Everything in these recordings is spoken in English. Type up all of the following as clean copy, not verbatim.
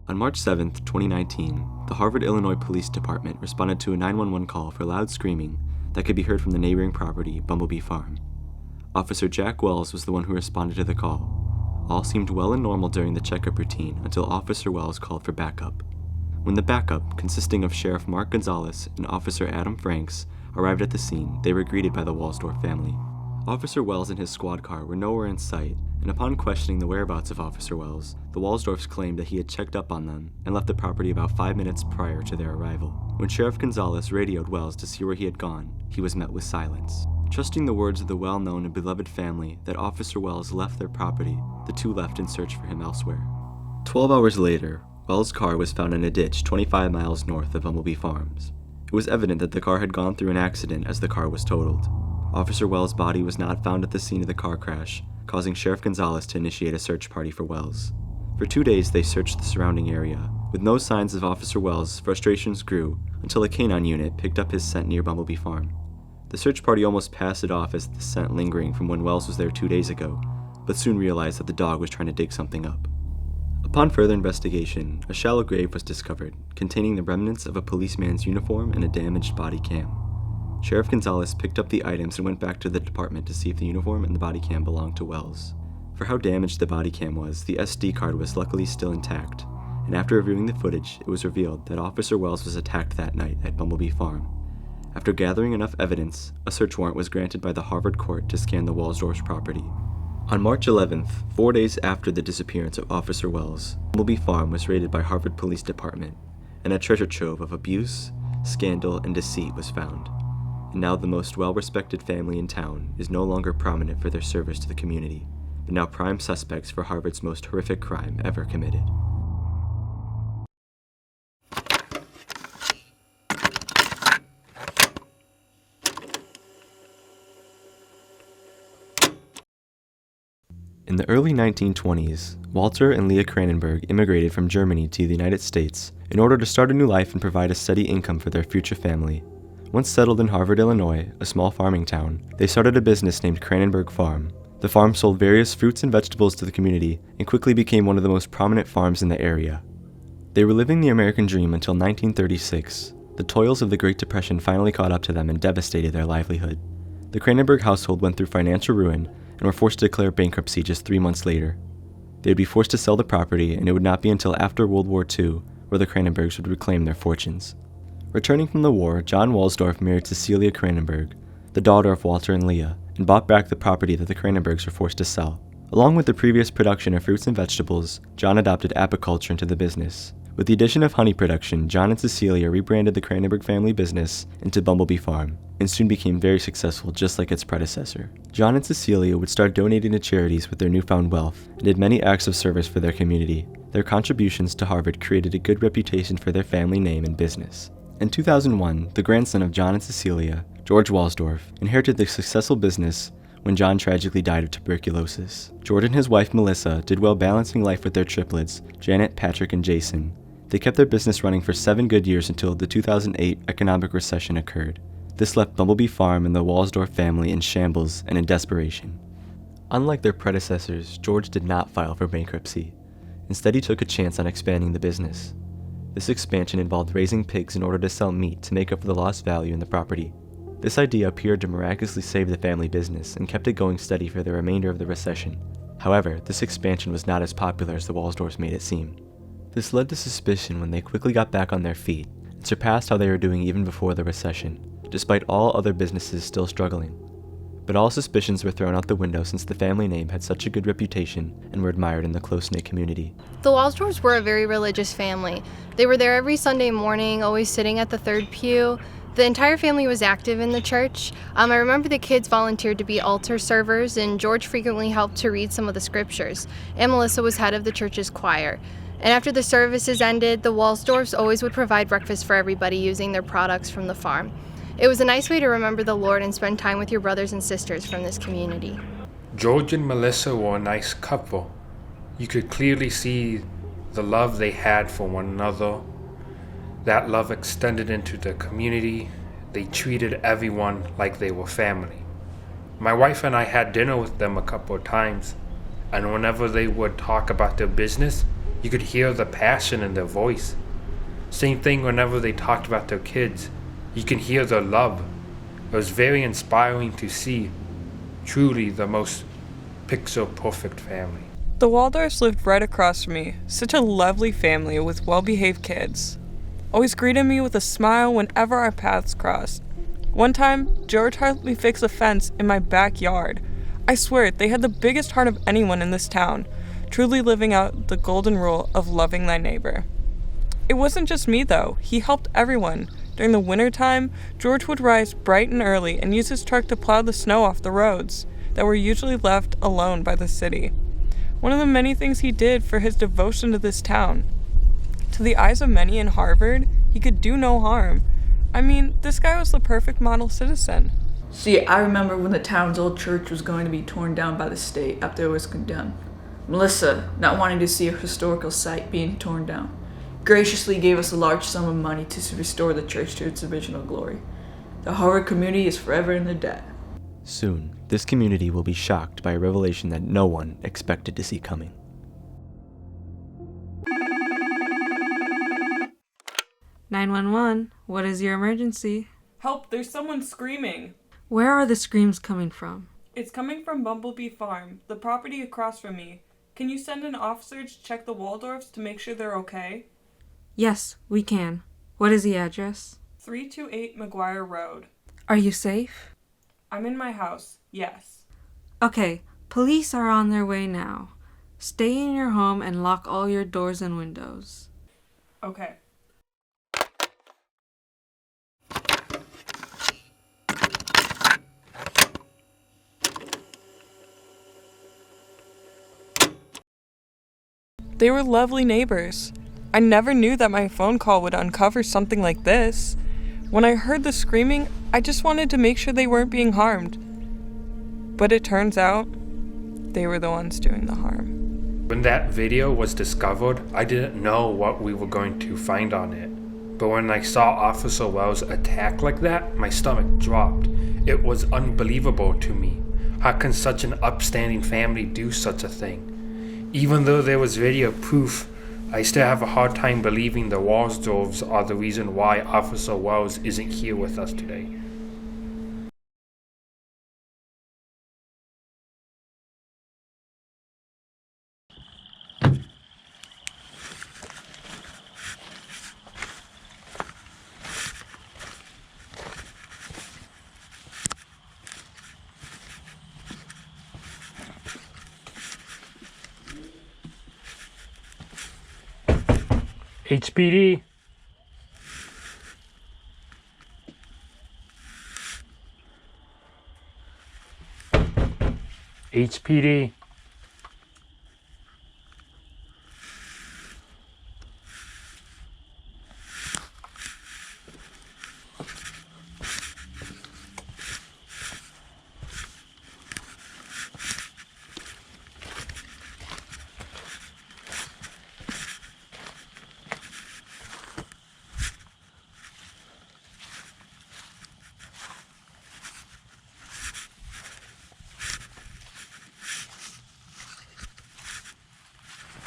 On March 7, 2019, the Harvard, Illinois Police Department responded to a 911 call for loud screaming that could be heard from the neighboring property, Bumblebee Farm. Officer Jack Wells was the one who responded to the call. All seemed well and normal during the checkup routine until Officer Wells called for backup. When the backup, consisting of Sheriff Mark Gonzalez and Officer Adam Franks, arrived at the scene, they were greeted by the Walsdorf family. Officer Wells and his squad car were nowhere in sight, and upon questioning the whereabouts of Officer Wells, the Walsdorfs claimed that he had checked up on them and left the property about 5 minutes prior to their arrival. When Sheriff Gonzalez radioed Wells to see where he had gone, he was met with silence. Trusting the words of the well-known and beloved family that Officer Wells left their property, the two left in search for him elsewhere. 12 hours later, Wells' car was found in a ditch 25 miles north of Bumblebee Farms. It was evident that the car had gone through an accident as the car was totaled. Officer Wells' body was not found at the scene of the car crash, causing Sheriff Gonzalez to initiate a search party for Wells. For 2 days, they searched the surrounding area. With no signs of Officer Wells, frustrations grew until a canine unit picked up his scent near Bumblebee Farm. The search party almost passed it off as the scent lingering from when Wells was there 2 days ago, but soon realized that the dog was trying to dig something up. Upon further investigation, a shallow grave was discovered, containing the remnants of a policeman's uniform and a damaged body cam. Sheriff Gonzalez picked up the items and went back to the department to see if the uniform and the body cam belonged to Wells. For how damaged the body cam was, the SD card was luckily still intact, and after reviewing the footage, it was revealed that Officer Wells was attacked that night at Bumblebee Farm. After gathering enough evidence, a search warrant was granted by the Harvard court to scan the Walsdorf's property. On March 11th, 4 days after the disappearance of Officer Wells, Bumblebee Farm was raided by Harvard Police Department, and a treasure trove of abuse, scandal, and deceit was found. And now the most well-respected family in town is no longer prominent for their service to the community, but now prime suspects for Harvard's most horrific crime ever committed. In the early 1920s, Walter and Leah Cranenberg immigrated from Germany to the United States in order to start a new life and provide a steady income for their future family. Once settled in Harvard, Illinois, a small farming town, they started a business named Cranenberg Farm. The farm sold various fruits and vegetables to the community and quickly became one of the most prominent farms in the area. They were living the American dream until 1936. The toils of the Great Depression finally caught up to them and devastated their livelihood. The Cranenberg household went through financial ruin and were forced to declare bankruptcy just 3 months later. They would be forced to sell the property, and it would not be until after World War II where the Cranenbergs would reclaim their fortunes. Returning from the war, John Walsdorf married Cecilia Cranenberg, the daughter of Walter and Leah, and bought back the property that the Cranenbergs were forced to sell. Along with the previous production of fruits and vegetables, John adopted apiculture into the business. With the addition of honey production, John and Cecilia rebranded the Cranenberg family business into Bumblebee Farm, and soon became very successful just like its predecessor. John and Cecilia would start donating to charities with their newfound wealth, and did many acts of service for their community. Their contributions to Harvard created a good reputation for their family name and business. In 2001, the grandson of John and Cecilia, George Walsdorf, inherited the successful business when John tragically died of tuberculosis. George and his wife Melissa did well balancing life with their triplets, Janet, Patrick, and Jason. They kept their business running for 7 good years until the 2008 economic recession occurred. This left Bumblebee Farm and the Walsdorf family in shambles and in desperation. Unlike their predecessors, George did not file for bankruptcy. Instead, he took a chance on expanding the business. This expansion involved raising pigs in order to sell meat to make up for the lost value in the property. This idea appeared to miraculously save the family business and kept it going steady for the remainder of the recession. However, this expansion was not as popular as the Walsdorfs made it seem. This led to suspicion when they quickly got back on their feet and surpassed how they were doing even before the recession, despite all other businesses still struggling. But all suspicions were thrown out the window since the family name had such a good reputation and were admired in the close-knit community. The Walsdorfs were a very religious family. They were there every Sunday morning, always sitting at the third pew. The entire family was active in the church. I remember the kids volunteered to be altar servers, and George frequently helped to read some of the scriptures, and Melissa was head of the church's choir. And after the services ended, the Walsdorfs always would provide breakfast for everybody using their products from the farm. It was a nice way to remember the Lord and spend time with your brothers and sisters from this community. George and Melissa were a nice couple. You could clearly see the love they had for one another. That love extended into the community. They treated everyone like they were family. My wife and I had dinner with them a couple of times, and whenever they would talk about their business, You could hear the passion in their voice. Same thing whenever they talked about their kids. You can hear their love. It was very inspiring to see. Truly the most picture-perfect family. The Waldorfs lived right across from me. Such a lovely family with well-behaved kids. Always greeted me with a smile whenever our paths crossed. One time, George helped me fix a fence in my backyard. I swear, they had the biggest heart of anyone in this town, truly living out the golden rule of loving thy neighbor. It wasn't just me, though. He helped everyone. During the winter time, George would rise bright and early and use his truck to plow the snow off the roads that were usually left alone by the city. One of the many things he did for his devotion to this town. To the eyes of many in Harvard, he could do no harm. I mean, this guy was the perfect model citizen. See, I remember when the town's old church was going to be torn down by the state after it was condemned. Melissa, not wanting to see a historical site being torn down, graciously gave us a large sum of money to restore the church to its original glory. The Harvard community is forever in their debt. Soon, this community will be shocked by a revelation that no one expected to see coming. "911, what is your emergency? Help, there's someone screaming. Where are the screams coming from?" It's coming from Bumblebee Farm, the property across from me. Can you send an officer to check the Waldorfs to make sure they're okay? "Yes, we can. What is the address?" 328 McGuire Road. "Are you safe?" I'm in my house, yes. "Okay, police are on their way now. Stay in your home and lock all your doors and windows." Okay. They were lovely neighbors. I never knew that my phone call would uncover something like this. When I heard the screaming, I just wanted to make sure they weren't being harmed. But it turns out, they were the ones doing the harm. When that video was discovered, I didn't know what we were going to find on it. But when I saw Officer Wells attack like that, my stomach dropped. It was unbelievable to me. How can such an upstanding family do such a thing? Even though there was video proof, I still have a hard time believing the Waldorfs are the reason why Officer Wells isn't here with us today. HPD. HPD.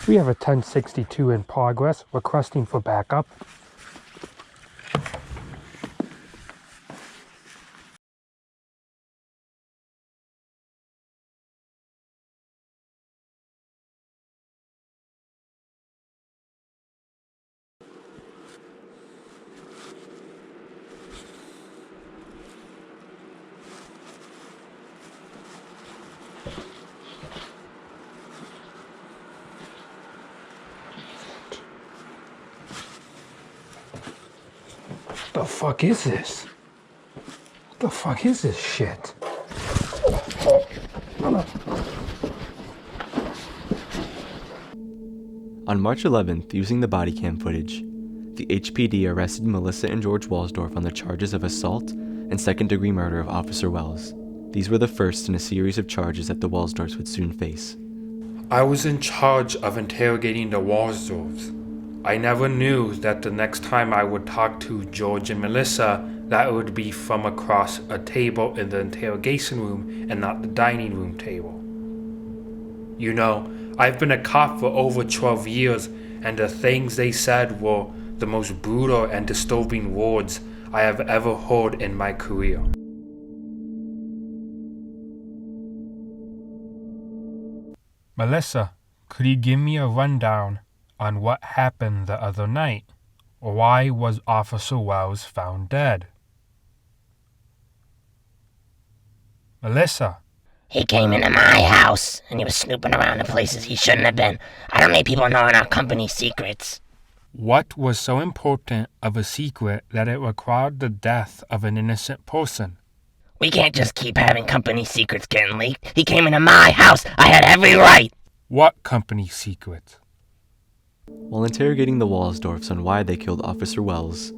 We have a 1062 in progress, requesting for backup. What the fuck is this? What the fuck is this shit? On March 11th, using the body cam footage, the HPD arrested Melissa and George Walsdorf on the charges of assault and second-degree murder of Officer Wells. These were the first in a series of charges that the Walsdorfs would soon face. I was in charge of interrogating the Walsdorfs. I never knew that the next time I would talk to George and Melissa, that it would be from across a table in the interrogation room and not the dining room table. You know, I've been a cop for over 12 years, and the things they said were the most brutal and disturbing words I have ever heard in my career. Melissa, could you give me a rundown on what happened the other night? Why was Officer Wells found dead? Melissa. He came into my house, and he was snooping around in places he shouldn't have been. I don't need people knowing our company secrets. What was so important of a secret that it required the death of an innocent person? We can't just keep having company secrets getting leaked. He came into my house. I had every right. What company secret? While interrogating the Walsdorfs on why they killed Officer Wells,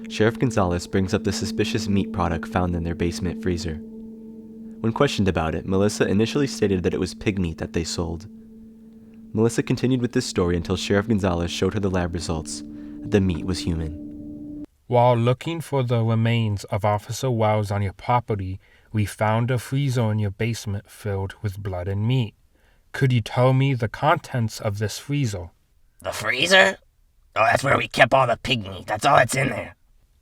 Sheriff Gonzalez brings up the suspicious meat product found in their basement freezer. When questioned about it, Melissa initially stated that it was pig meat that they sold. Melissa continued with this story until Sheriff Gonzalez showed her the lab results that the meat was human. While looking for the remains of Officer Wells on your property, we found a freezer in your basement filled with blood and meat. Could you tell me the contents of this freezer? The freezer? Oh, that's where we kept all the pig meat. That's all that's in there.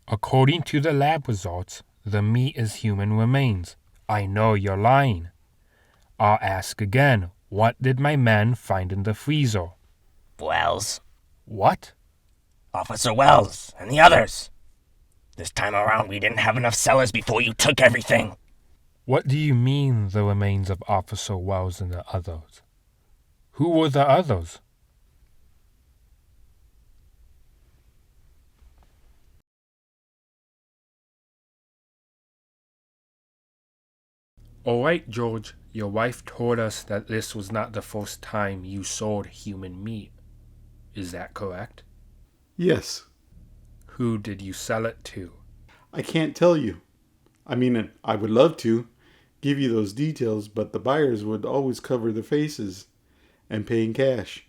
According to the lab results, the meat is human remains. I know you're lying. I'll ask again, what did my men find in the freezer? Wells. What? Officer Wells and the others. This time around, we didn't have enough sellers before you took everything. What do you mean, the remains of Officer Wells and the others? Who were the others? All right, George, your wife told us that this was not the first time you sold human meat. Is that correct? Yes. Who did you sell it to? I can't tell you. I mean, I would love to give you those details, but the buyers would always cover their faces and pay in cash.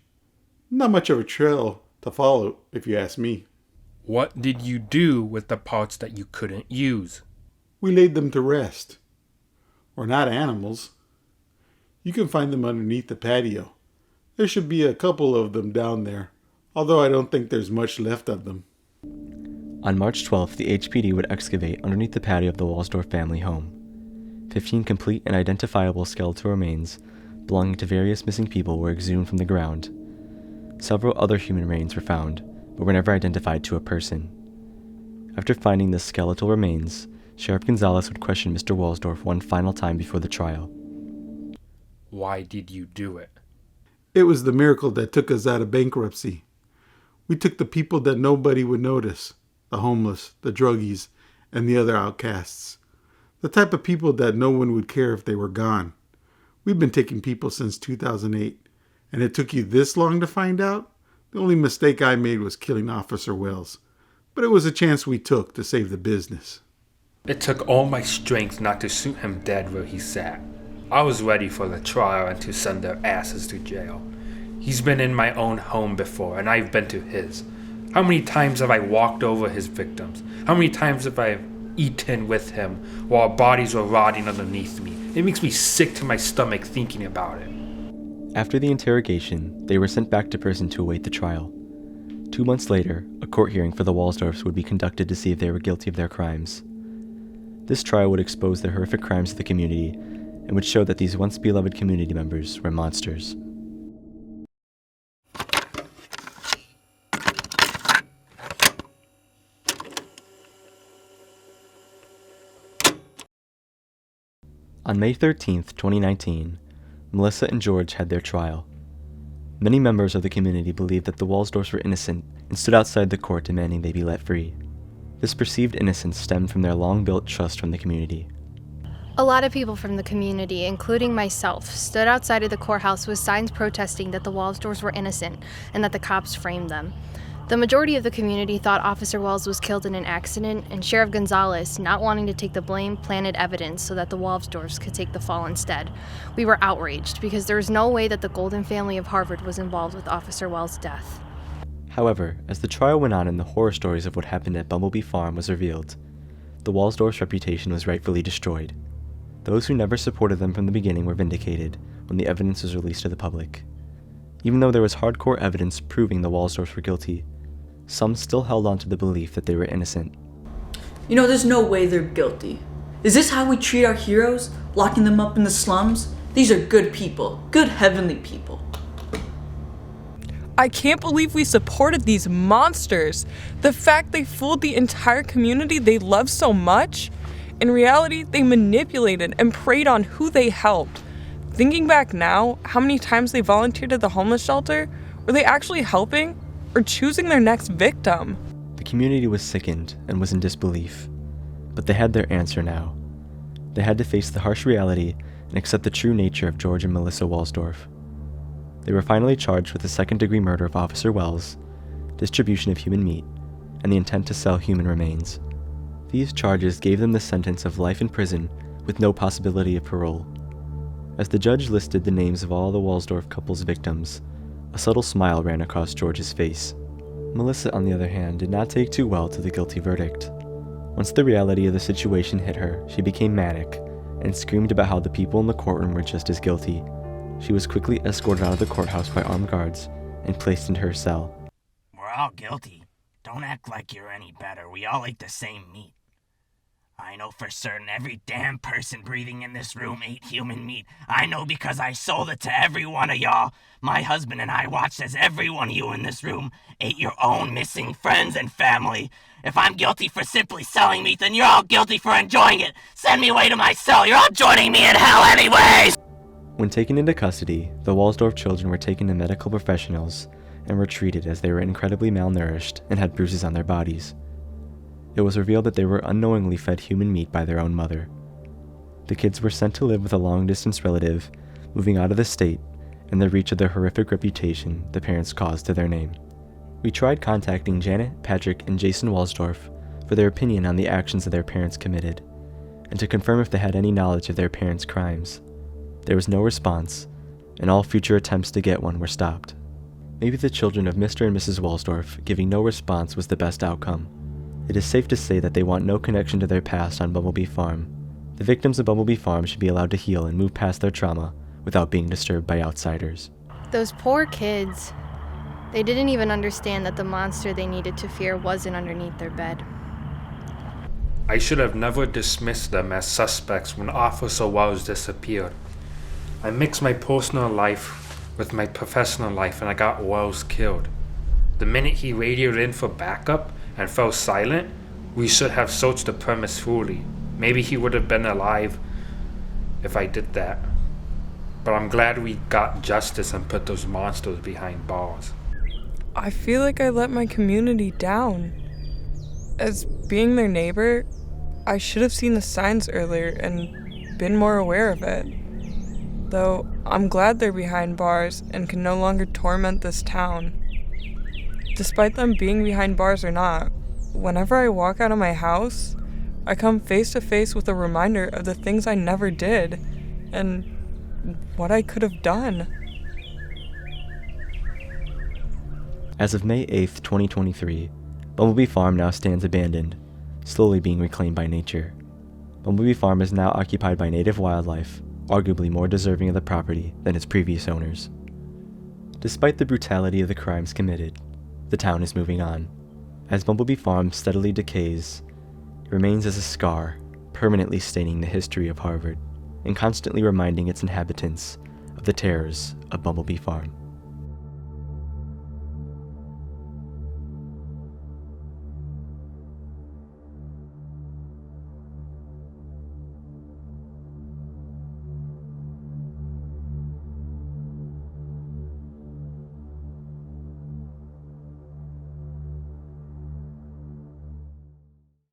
Not much of a trail to follow, if you ask me. What did you do with the parts that you couldn't use? We laid them to rest. We're not animals. You can find them underneath the patio. There should be a couple of them down there, although I don't think there's much left of them. On March 12th, the HPD would excavate underneath the patio of the Walsdorf family home. 15 complete and identifiable skeletal remains belonging to various missing people were exhumed from the ground. Several other human remains were found, but were never identified to a person. After finding the skeletal remains, Sheriff Gonzalez would question Mr. Walsdorf one final time before the trial. Why did you do it? It was the miracle that took us out of bankruptcy. We took the people that nobody would notice, the homeless, the druggies, and the other outcasts. The type of people that no one would care if they were gone. We've been taking people since 2008, and it took you this long to find out? The only mistake I made was killing Officer Wells, but it was a chance we took to save the business. It took all my strength not to shoot him dead where he sat. I was ready for the trial and to send their asses to jail. He's been in my own home before, and I've been to his. How many times have I walked over his victims? How many times have I eaten with him while our bodies were rotting underneath me? It makes me sick to my stomach thinking about it. After the interrogation, they were sent back to prison to await the trial. 2 months later, a court hearing for the Walsdorfs would be conducted to see if they were guilty of their crimes. This trial would expose the horrific crimes of the community and would show that these once beloved community members were monsters. On May 13, 2019, Melissa and George had their trial. Many members of the community believed that the Walsdorfs were innocent and stood outside the court demanding they be let free. This perceived innocence stemmed from their long-built trust from the community. A lot of people from the community, including myself, stood outside of the courthouse with signs protesting that the Walsdorfs were innocent and that the cops framed them. The majority of the community thought Officer Wells was killed in an accident, and Sheriff Gonzalez, not wanting to take the blame, planted evidence so that the Walsdorfs could take the fall instead. We were outraged because there was no way that the Golden family of Harvard was involved with Officer Wells' death. However, as the trial went on and the horror stories of what happened at Bumblebee Farm was revealed, the Walsdorfs' reputation was rightfully destroyed. Those who never supported them from the beginning were vindicated when the evidence was released to the public. Even though there was hardcore evidence proving the Walsdorfs were guilty, some still held on to the belief that they were innocent. You know, there's no way they're guilty. Is this how we treat our heroes? Locking them up in the slums? These are good people. Good heavenly people. I can't believe we supported these monsters. The fact they fooled the entire community they love so much. In reality, they manipulated and preyed on who they helped. Thinking back now, how many times they volunteered at the homeless shelter? Were they actually helping or choosing their next victim? The community was sickened and was in disbelief, but they had their answer now. They had to face the harsh reality and accept the true nature of George and Melissa Walsdorf. They were finally charged with the second-degree murder of Officer Wells, distribution of human meat, and the intent to sell human remains. These charges gave them the sentence of life in prison with no possibility of parole. As the judge listed the names of all the Walsdorf couple's victims, a subtle smile ran across George's face. Melissa, on the other hand, did not take too well to the guilty verdict. Once the reality of the situation hit her, she became manic and screamed about how the people in the courtroom were just as guilty. She was quickly escorted out of the courthouse by armed guards and placed into her cell. We're all guilty. Don't act like you're any better. We all ate the same meat. I know for certain every damn person breathing in this room ate human meat. I know because I sold it to every one of y'all. My husband and I watched as every one of you in this room ate your own missing friends and family. If I'm guilty for simply selling meat, then you're all guilty for enjoying it. Send me away to my cell. You're all joining me in hell anyways! When taken into custody, the Walsdorf children were taken to medical professionals and were treated as they were incredibly malnourished and had bruises on their bodies. It was revealed that they were unknowingly fed human meat by their own mother. The kids were sent to live with a long-distance relative, moving out of the state, in the reach of the horrific reputation the parents caused to their name. We tried contacting Janet, Patrick, and Jason Walsdorf for their opinion on the actions that their parents committed, and to confirm if they had any knowledge of their parents' crimes. There was no response, and all future attempts to get one were stopped. Maybe the children of Mr. and Mrs. Walsdorf giving no response was the best outcome. It is safe to say that they want no connection to their past on Bumblebee Farm. The victims of Bumblebee Farm should be allowed to heal and move past their trauma without being disturbed by outsiders. Those poor kids. They didn't even understand that the monster they needed to fear wasn't underneath their bed. I should have never dismissed them as suspects when Officer Wells disappeared. I mixed my personal life with my professional life and I got Wells killed. The minute he radioed in for backup and fell silent, we should have searched the premise fully. Maybe he would have been alive if I did that. But I'm glad we got justice and put those monsters behind bars. I feel like I let my community down. As being their neighbor, I should have seen the signs earlier and been more aware of it. Though I'm glad they're behind bars and can no longer torment this town. Despite them being behind bars or not, whenever I walk out of my house, I come face to face with a reminder of the things I never did and what I could have done. As of May 8th, 2023, Bumblebee Farm now stands abandoned, slowly being reclaimed by nature. Bumblebee Farm is now occupied by native wildlife, arguably more deserving of the property than its previous owners. Despite the brutality of the crimes committed, the town is moving on. As Bumblebee Farm steadily decays, it remains as a scar, permanently staining the history of Harvard, and constantly reminding its inhabitants of the terrors of Bumblebee Farm.